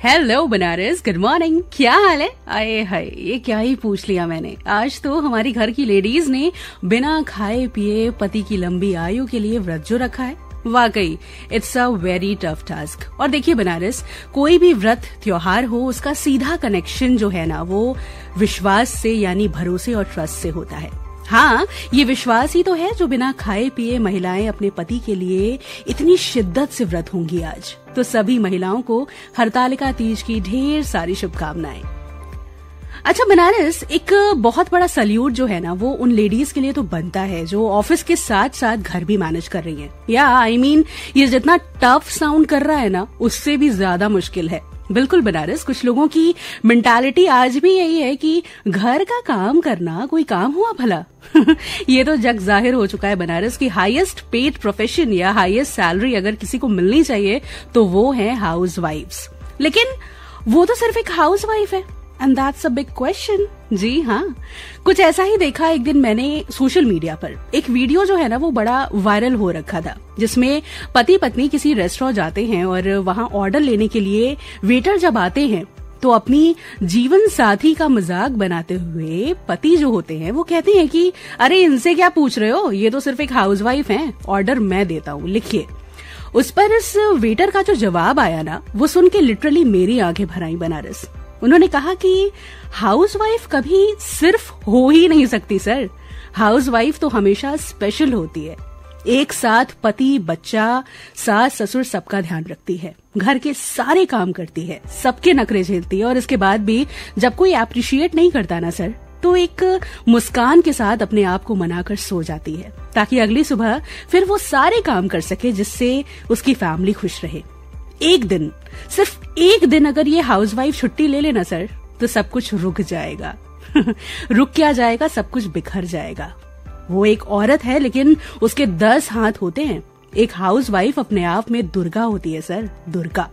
Hello Banaras, good morning. क्या हाल है? आए हाय, ये क्या ही पूछ लिया मैंने। आज तो हमारी घर की लेडीज ने बिना खाए पिए पति की लंबी आयु के लिए व्रत जो रखा है, वाकई it's a very tough task. और देखिए बनारस, कोई भी व्रत त्योहार हो, उसका सीधा कनेक्शन जो है ना, वो विश्वास से यानी भरोसे और ट्रस्ट से होता है। हाँ, ये विश्वास ही तो है जो बिना खाए पिए महिलाएं अपने पति के लिए इतनी शिद्दत से व्रत होंगी आज। तो सभी महिलाओं को हरतालिका तीज की ढेर सारी शुभकामनाएं। अच्छा बनारस, एक बहुत बड़ा सल्यूट जो है ना, वो उन लेडीज के लिए तो बनता है जो ऑफिस के साथ साथ घर भी मैनेज कर रही हैं। या आई मीन, ये जितना टफ साउंड कर रहा है ना, उससे भी ज्यादा मुश्किल है। बिल्कुल बनारस, कुछ लोगों की मेंटालिटी आज भी यही है कि घर का काम करना कोई काम हुआ भला। ये तो जग जाहिर हो चुका है बनारस की हाईएस्ट पेड प्रोफेशन या हाईएस्ट सैलरी अगर किसी को मिलनी चाहिए तो वो है हाउस वाइफ्स। लेकिन वो तो सिर्फ एक हाउस वाइफ है, and that's a big question. जी हाँ, कुछ ऐसा ही देखा एक दिन मैंने सोशल मीडिया पर। एक वीडियो जो है ना, वो बड़ा वायरल हो रखा था, जिसमें पति पत्नी किसी रेस्टोरेंट जाते हैं और वहां ऑर्डर लेने के लिए वेटर जब आते हैं तो अपनी जीवन साथी का मजाक बनाते हुए पति जो होते हैं वो कहते हैं कि अरे इनसे क्या पूछ रहे हो, ये तो सिर्फ एक हाउसवाइफ है, ऑर्डर मैं देता हूँ, लिखिए। उस पर इस वेटर का जो जवाब आया ना, वो सुन के लिटरली मेरी आंखें भर आई बनारस। उन्होंने कहा कि हाउसवाइफ कभी सिर्फ हो ही नहीं सकती सर, हाउसवाइफ तो हमेशा स्पेशल होती है। एक साथ पति, बच्चा, सास, ससुर सबका ध्यान रखती है, घर के सारे काम करती है, सबके नखरे झेलती है, और इसके बाद भी जब कोई अप्रिशिएट नहीं करता ना सर, तो एक मुस्कान के साथ अपने आप को मनाकर सो जाती है, ताकि अगली सुबह फिर वो सारे काम कर सके जिससे उसकी फैमिली खुश रहे। एक दिन, सिर्फ एक दिन अगर ये हाउसवाइफ छुट्टी ले लेना सर, तो सब कुछ रुक जाएगा। रुक क्या जाएगा, सब कुछ बिखर जाएगा। वो एक औरत है लेकिन उसके 10 हाथ होते हैं। एक हाउसवाइफ अपने आप में दुर्गा होती है सर, दुर्गा।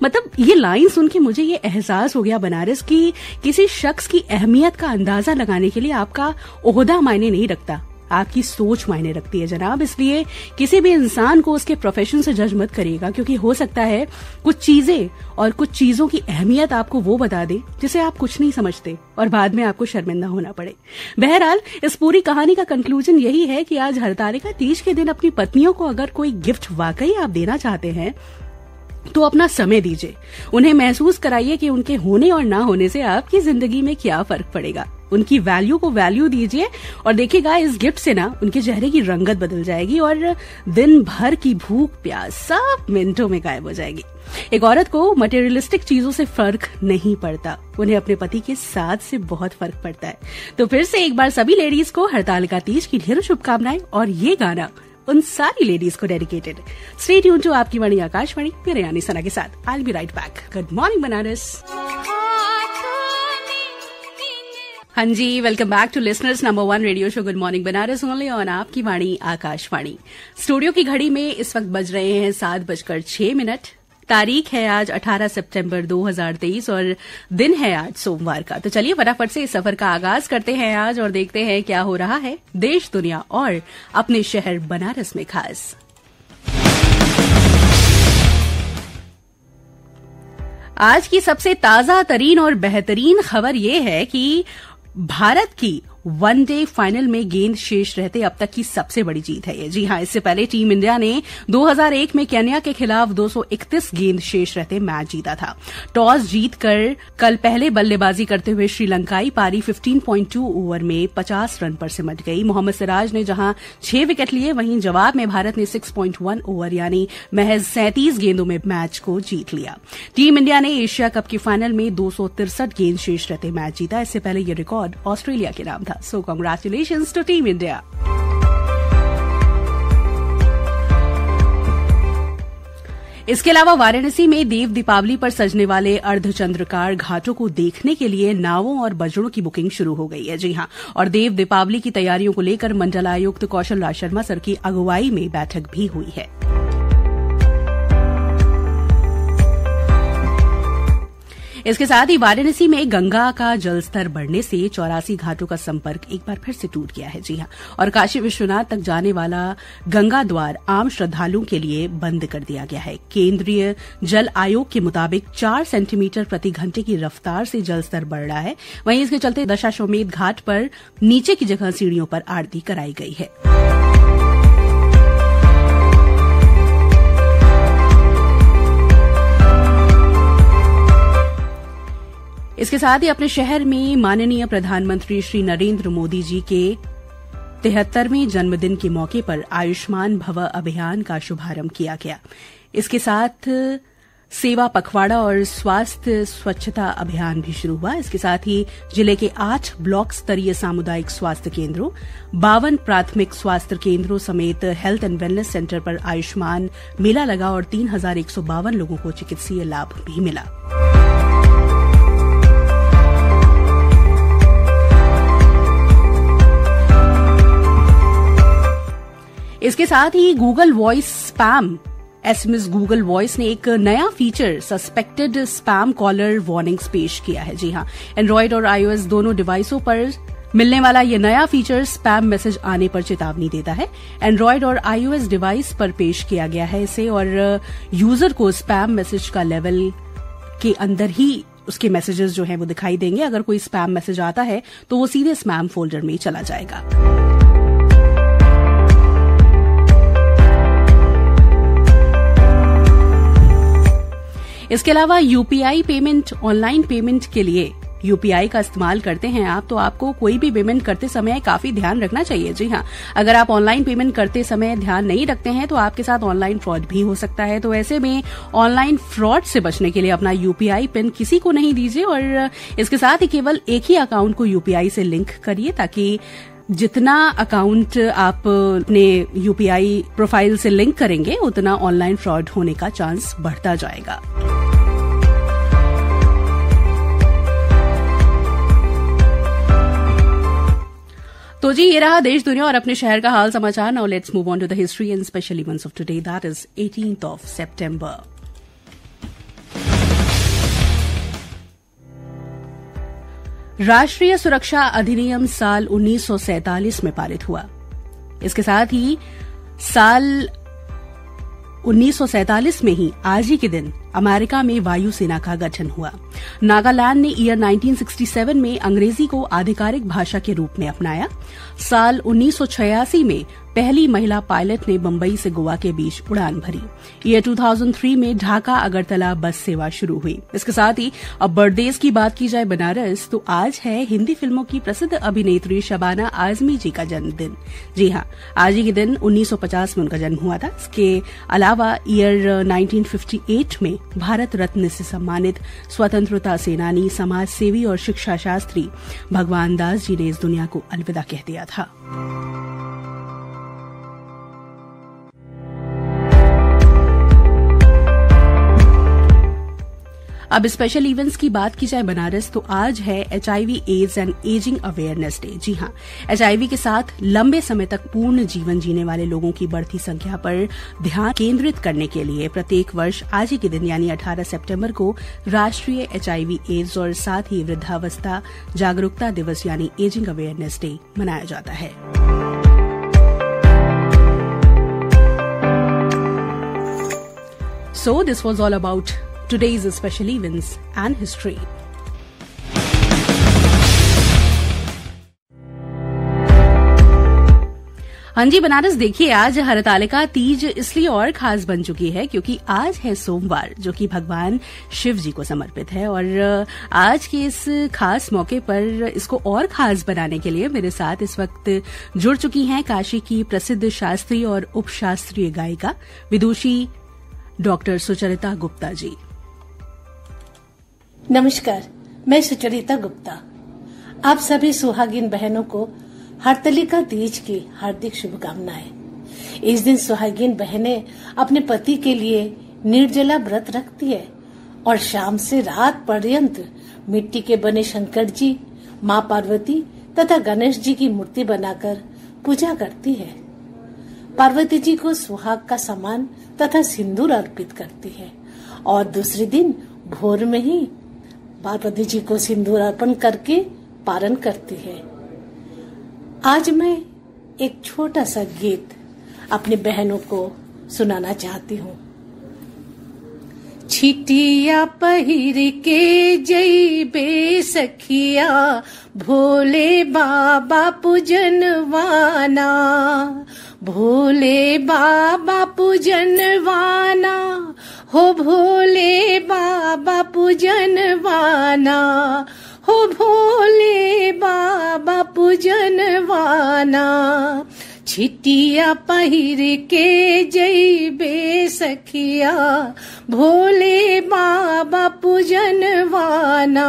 मतलब ये लाइन सुन के मुझे ये एहसास हो गया बनारस की किसी शख्स की अहमियत का अंदाजा लगाने के लिए आपका ओहदा मायने नहीं रखता, आपकी सोच मायने रखती है जनाब। इसलिए किसी भी इंसान को उसके प्रोफेशन से जज मत करिएगा, क्योंकि हो सकता है कुछ चीजें और कुछ चीजों की अहमियत आपको वो बता दे जिसे आप कुछ नहीं समझते और बाद में आपको शर्मिंदा होना पड़े। बहरहाल, इस पूरी कहानी का कंक्लूजन यही है कि आज हरतालिका तीज के दिन अपनी पत्नियों को अगर कोई गिफ्ट वाकई आप देना चाहते हैं तो अपना समय दीजिए, उन्हें महसूस कराइए कि उनके होने और ना होने से आपकी जिंदगी में क्या फर्क पड़ेगा। उनकी वैल्यू को वैल्यू दीजिए और देखिएगा इस गिफ्ट से ना उनके चेहरे की रंगत बदल जाएगी और दिन भर की भूख प्यास सब मिनटों में गायब हो जाएगी। एक औरत को मटेरियलिस्टिक चीजों से फर्क नहीं पड़ता, उन्हें अपने पति के साथ से बहुत फर्क पड़ता है। तो फिर से एक बार सभी लेडीज को हरतालिका तीज की ढेरों शुभकामनाएं, और ये गाना उन सारी लेडीज को डेडिकेटेड। स्टे ट्यून टू आपकी वाणी आकाशवाणी, मेरे यानी सना के साथ। I will be right back. Good morning Banaras. हाँ जी, welcome back to listeners number 1 radio show good morning Banaras, only on आपकी वाणी आकाशवाणी। स्टूडियो की घड़ी में इस वक्त बज रहे हैं 7:06। तारीख है आज 18 सितंबर 2023 और दिन है आज सोमवार का। तो चलिए फटाफट से इस सफर का आगाज करते हैं आज और देखते हैं क्या हो रहा है देश, दुनिया और अपने शहर बनारस में खास। आज की सबसे ताजा तरीन और बेहतरीन खबर ये है कि भारत की वनडे फाइनल में गेंद शेष रहते अब तक की सबसे बड़ी जीत है ये। जी हां, इससे पहले टीम इंडिया ने 2001 में केन्या के खिलाफ 231 गेंद शेष रहते मैच जीता था। टॉस जीतकर कल पहले बल्लेबाजी करते हुए श्रीलंकाई पारी 15.2 ओवर में 50 रन पर सिमट गई। मोहम्मद सिराज ने जहां 6 विकेट लिए, वहीं जवाब में भारत ने 6.1 ओवर यानी महज 37 गेंदों में मैच को जीत लिया। टीम इंडिया ने एशिया कप की फाइनल में 263 गेंद शेष रहते मैच जीता। इससे पहले यह रिकॉर्ड ऑस्ट्रेलिया के नाम था। So congratulations to Team India. इसके अलावा वाराणसी में देव दीपावली पर सजने वाले अर्धचंद्राकार घाटों को देखने के लिए नावों और बजड़ों की बुकिंग शुरू हो गई है। जी हां, और देव दीपावली की तैयारियों को लेकर मंडलायुक्त कौशल राज शर्मा सर की अगुवाई में बैठक भी हुई है। इसके साथ ही वाराणसी में गंगा का जलस्तर बढ़ने से 84 घाटों का संपर्क एक बार फिर से टूट गया है। जी हां, और काशी विश्वनाथ तक जाने वाला गंगा द्वार आम श्रद्धालुओं के लिए बंद कर दिया गया है। केंद्रीय जल आयोग के मुताबिक 4 सेंटीमीटर प्रति घंटे की रफ्तार से जलस्तर बढ़ रहा है। वहीं इसके चलते दशाश्वमेध घाट पर नीचे की जगह सीढ़ियों पर आरती कराई गई है। इसके साथ ही अपने शहर में माननीय प्रधानमंत्री श्री नरेंद्र मोदी जी के 73वें जन्मदिन के मौके पर आयुष्मान भव अभियान का शुभारंभ किया गया। इसके साथ सेवा पखवाड़ा और स्वास्थ्य स्वच्छता अभियान भी शुरू हुआ। इसके साथ ही जिले के 8 ब्लॉक स्तरीय सामुदायिक स्वास्थ्य केंद्रों, 52 प्राथमिक स्वास्थ्य केंद्रों समेत हेल्थ एंड वेलनेस सेंटर पर आयुष्मान मेला लगा और 3152 लोगों को चिकित्सीय लाभ भी मिला। इसके साथ ही Google voice spam SMS Google voice ने एक नया feature suspected spam caller warnings पेश किया है। जी हां, एंड्रॉयड और आईओएस दोनों डिवाइसों पर मिलने वाला यह नया फीचर स्पैम मैसेज आने पर चेतावनी देता है। एंड्रॉयड और आईओएस डिवाइस पर पेश किया गया है इसे, और यूजर को स्पैम मैसेज का लेवल के अंदर ही उसके मैसेजेस जो हैं वो दिखाई देंगे। अगर कोई स्पैम मैसेज आता है तो वो सीधे स्पैम फोल्डर में चला जाएगा। इसके अलावा यूपीआई पेमेंट, ऑनलाइन पेमेंट के लिए यूपीआई का इस्तेमाल करते हैं आप, तो आपको कोई भी पेमेंट करते समय काफी ध्यान रखना चाहिए। जी हां, अगर आप ऑनलाइन पेमेंट करते समय ध्यान नहीं रखते हैं तो आपके साथ ऑनलाइन फ्रॉड भी हो सकता है। तो ऐसे में ऑनलाइन फ्रॉड से बचने के लिए अपना यूपीआई पिन किसी को नहीं दीजिए, और इसके साथ ही केवल एक ही अकाउंट को यूपीआई से लिंक करिए, ताकि जितना अकाउंट आप अपने यूपीआई प्रोफाइल से लिंक करेंगे उतना ऑनलाइन फ्रॉड होने का चांस बढ़ता जाएगा। तो जी, ये रहा देश दुनिया और अपने शहर का हाल समाचार। Now let's move on to the history and special events of today, that is 18th of September। राष्ट्रीय सुरक्षा अधिनियम साल 1947 में पारित हुआ। इसके साथ ही साल 1947 में ही आज ही के दिन अमेरिका में वायुसेना का गठन हुआ। नागालैंड ने ईयर 1967 में अंग्रेजी को आधिकारिक भाषा के रूप में अपनाया। साल 1986 में पहली महिला पायलट ने बंबई से गोवा के बीच उड़ान भरी। ईयर 2003 में ढाका अगरतला बस सेवा शुरू हुई। इसके साथ ही अब बर्थ की बात की जाए बनारस, तो आज है हिंदी फिल्मों की प्रसिद्ध अभिनेत्री शबाना आजमी जी का जन्मदिन। जी हां, आज ही के दिन 1950 में उनका जन्म हुआ था। इसके अलावा ईयर 1958 में भारत रत्न से सम्मानित स्वतंत्रता सेनानी, समाज सेवी और शिक्षा शास्त्री भगवान दास जी ने इस दुनिया को अलविदा कह दिया था। अब स्पेशल इवेंट्स की बात की जाए बनारस, तो आज है HIV AIDS and ageing awareness day. जी हां, HIV के साथ लंबे समय तक पूर्ण जीवन जीने वाले लोगों की बढ़ती संख्या पर ध्यान केंद्रित करने के लिए प्रत्येक वर्ष आज ही के दिन यानी 18 सितंबर को राष्ट्रीय HIV एड्स और साथ ही वृद्धावस्था जागरूकता दिवस यानी एजिंग अवेयरनेस डे मनाया जाता है। So this was all about today's special events and history. हाँ जी, बनारस देखिए, आज हरतालिका तीज इसलिए और खास बन चुकी है क्योंकि आज है सोमवार, जो कि भगवान शिव जी को समर्पित है। और आज के इस खास मौके पर इसको और खास बनाने के लिए मेरे साथ इस वक्त जुड़ चुकी हैं काशी की प्रसिद्ध शास्त्रीय और उपशास्त्रीय गायिका विदुषी डॉक्टर सुचरिता गुप्ता जी। नमस्कार, मैं सुचरिता गुप्ता। आप सभी सुहागिन बहनों को हरतालिका तीज की हार्दिक शुभकामनाएं। इस दिन सुहागिन बहनें अपने पति के लिए निर्जला व्रत रखती है और शाम से रात पर्यंत मिट्टी के बने शंकर जी, माँ पार्वती तथा गणेश जी की मूर्ति बनाकर पूजा करती है। पार्वती जी को सुहाग का सामान तथा सिंदूर अर्पित करती है और दूसरे दिन भोर में ही पार्वती जी को सिंदूर अर्पण करके पारण करती है। आज मैं एक छोटा सा गीत अपनी बहनों को सुनाना चाहती हूँ। छिटिया पहिर के जइबे सखिया, भोले बाबा पूजनवाना, भोले बाबा पूजनवाना, हो भोले बाबा पूजनवाना, हो भोले बाबा पूजनवाना। छिटिया पहिर के जइबे सखिया, भोले बाबा पूजनवाना।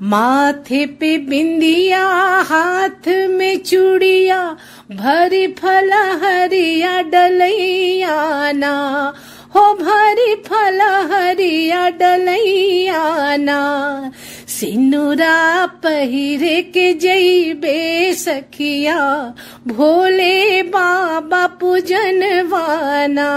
माथे पे बिंदिया, हाथ में चूड़िया, भरी फला हरिया डलैयाना, हो भरी फला हरिया डलैयाना। सिनुरा पहिरे के जइबे सखिया, भोले बाबा पूजनवाना।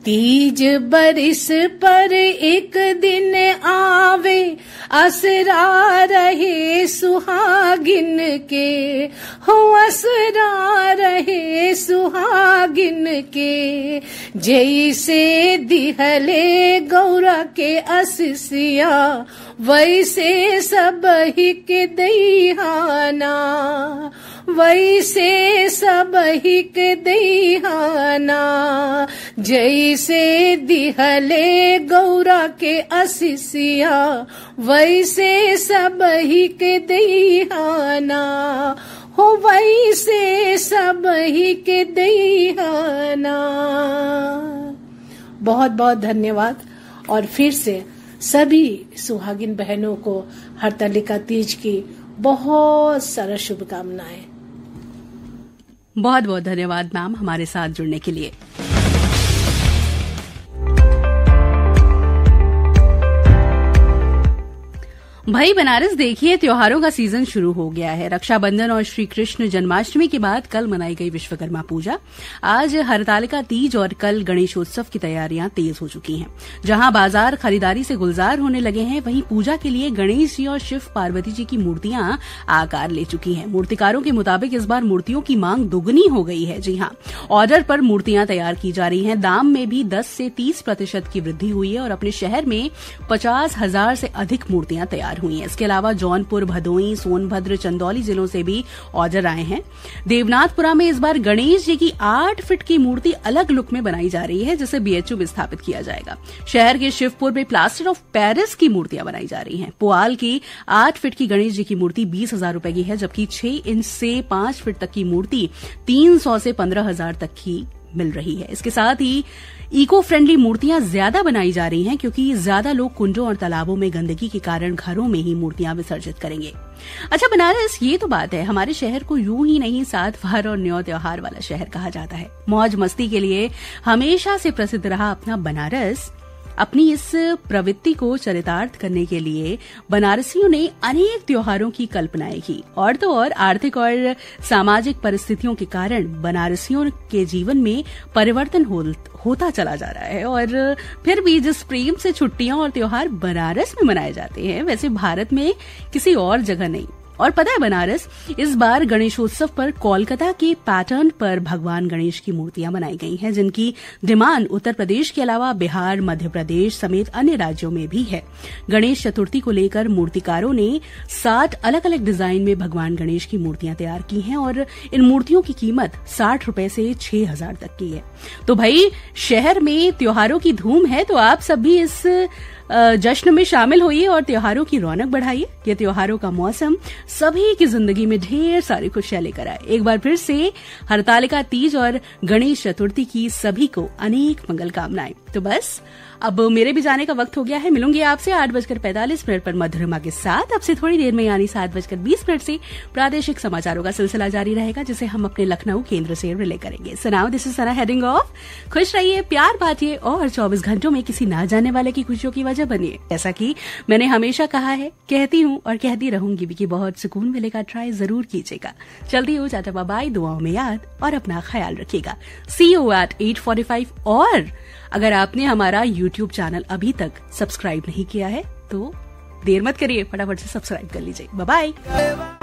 तीज बरिस पर एक दिन आवे, असरा रहे सुहागिन के, हो असरा रहे सुहागिन के। जैसे दिहले गौरा के असिसिया, वैसे सब ही के दईहाना, वैसे सब ही के दईहाना। जैसे दिहले गौरा के असिसिया, वैसे सब ही के दईहाना, हो वैसे सब ही के दईहाना। बहुत बहुत धन्यवाद। और फिर से सभी सुहागिन बहनों को हरतालिका तीज की बहुत सारा शुभकामनाएं। बहुत बहुत धन्यवाद मैम हमारे साथ जुड़ने के लिए। भाई बनारस देखिए, त्योहारों का सीजन शुरू हो गया है। रक्षाबंधन और श्री कृष्ण जन्माष्टमी के बाद कल मनाई गई विश्वकर्मा पूजा, आज हरतालिका तीज और कल गणेशोत्सव की तैयारियां तेज हो चुकी हैं। जहां बाजार खरीदारी से गुलजार होने लगे हैं, वहीं पूजा के लिए गणेश जी और शिव पार्वती जी की मूर्तियां आकार ले चुकी हैं। मूर्तिकारों के मुताबिक इस बार मूर्तियों की मांग दुगनी हो गई है। जी हां, ऑर्डर पर मूर्तियां तैयार की जा रही हैं। दाम में भी 10 से 30% की वृद्धि हुई है और अपने शहर में 50,000 से अधिक मूर्तियां तैयार हुई हैं। इसके अलावा जौनपुर, भदोही, सोनभद्र, चंदौली जिलों से भी ऑर्डर आए हैं। देवनाथपुरा में इस बार गणेश जी की 8 फीट की मूर्ति अलग लुक में बनाई जा रही है, जिसे बीएचयू में स्थापित किया जाएगा। शहर के शिवपुर में प्लास्टर ऑफ पेरिस की मूर्तियां बनाई जा रही हैं। पुआल की 8 फीट की गणेश जी की मूर्ति 20,000 रुपए की है, जबकि 6 इंच से 5 फीट तक की मूर्ति 300 से 15,000 तक की मिल रही है। इसके साथ ही इको फ्रेंडली मूर्तियां ज्यादा बनाई जा रही हैं, क्योंकि ज्यादा लोग कुंडों और तालाबों में गंदगी के कारण घरों में ही मूर्तियां विसर्जित करेंगे। अच्छा बनारस, ये तो बात है, हमारे शहर को यूं ही नहीं 7 वार और न्यौ त्योहार वाला शहर कहा जाता है। मौज मस्ती के लिए हमेशा से प्रसिद्ध रहा अपना बनारस अपनी इस प्रवृत्ति को चरितार्थ करने के लिए बनारसियों ने अनेक त्योहारों की कल्पनाएं की। और तो और आर्थिक और सामाजिक परिस्थितियों के कारण बनारसियों के जीवन में परिवर्तन होता चला जा रहा है। और फिर भी जिस प्रेम से छुट्टियां और त्योहार बनारस में मनाए जाते हैं, वैसे भारत में किसी और जगह नहीं। और पता है बनारस इस बार गणेशोत्सव पर कोलकाता के पैटर्न पर भगवान गणेश की मूर्तियां बनाई गई हैं, जिनकी डिमांड उत्तर प्रदेश के अलावा बिहार, मध्य प्रदेश समेत अन्य राज्यों में भी है। गणेश चतुर्थी को लेकर मूर्तिकारों ने 60 अलग अलग डिजाइन में भगवान गणेश की मूर्तियां तैयार की हैं और इन मूर्तियों की कीमत 60 रुपए से 6,000 तक की है। तो भाई शहर में त्योहारों की धूम है, तो आप सब भी इस जश्न में शामिल होइए और त्योहारों की रौनक बढ़ाइए। ये त्योहारों का मौसम सभी की जिंदगी में ढेर सारी खुशियां लेकर आए। एक बार फिर से हरतालिका तीज और गणेश चतुर्थी की सभी को अनेक मंगल कामनाएं। तो बस अब मेरे भी जाने का वक्त हो गया है। मिलूंगी आपसे 8:45 पर मधुरिमा के साथ। अब से थोड़ी देर में यानी 7:20 से प्रादेशिक समाचारों का सिलसिला जारी रहेगा, जिसे हम अपने लखनऊ केंद्र से रिले करेंगे। So now this is Sana heading of. खुश रहिए, प्यार बांटिए और 24 घंटों में किसी ना जाने वाले की खुशियों की वजह बनिए। जैसा कि मैंने हमेशा कहा है, कहती हूँ और कहती रहूंगी भी कि बहुत सुकून मिलेगा, ट्राई जरूर कीजिएगा। चलती हूँ, टाटा बाय बाय, दुआओं में याद और अपना ख्याल रखिएगा। सी यू एट 8:45। और अगर आपने हमारा YouTube चैनल अभी तक सब्सक्राइब नहीं किया है तो देर मत करिए, फटाफट से सब्सक्राइब कर लीजिए। Bye bye.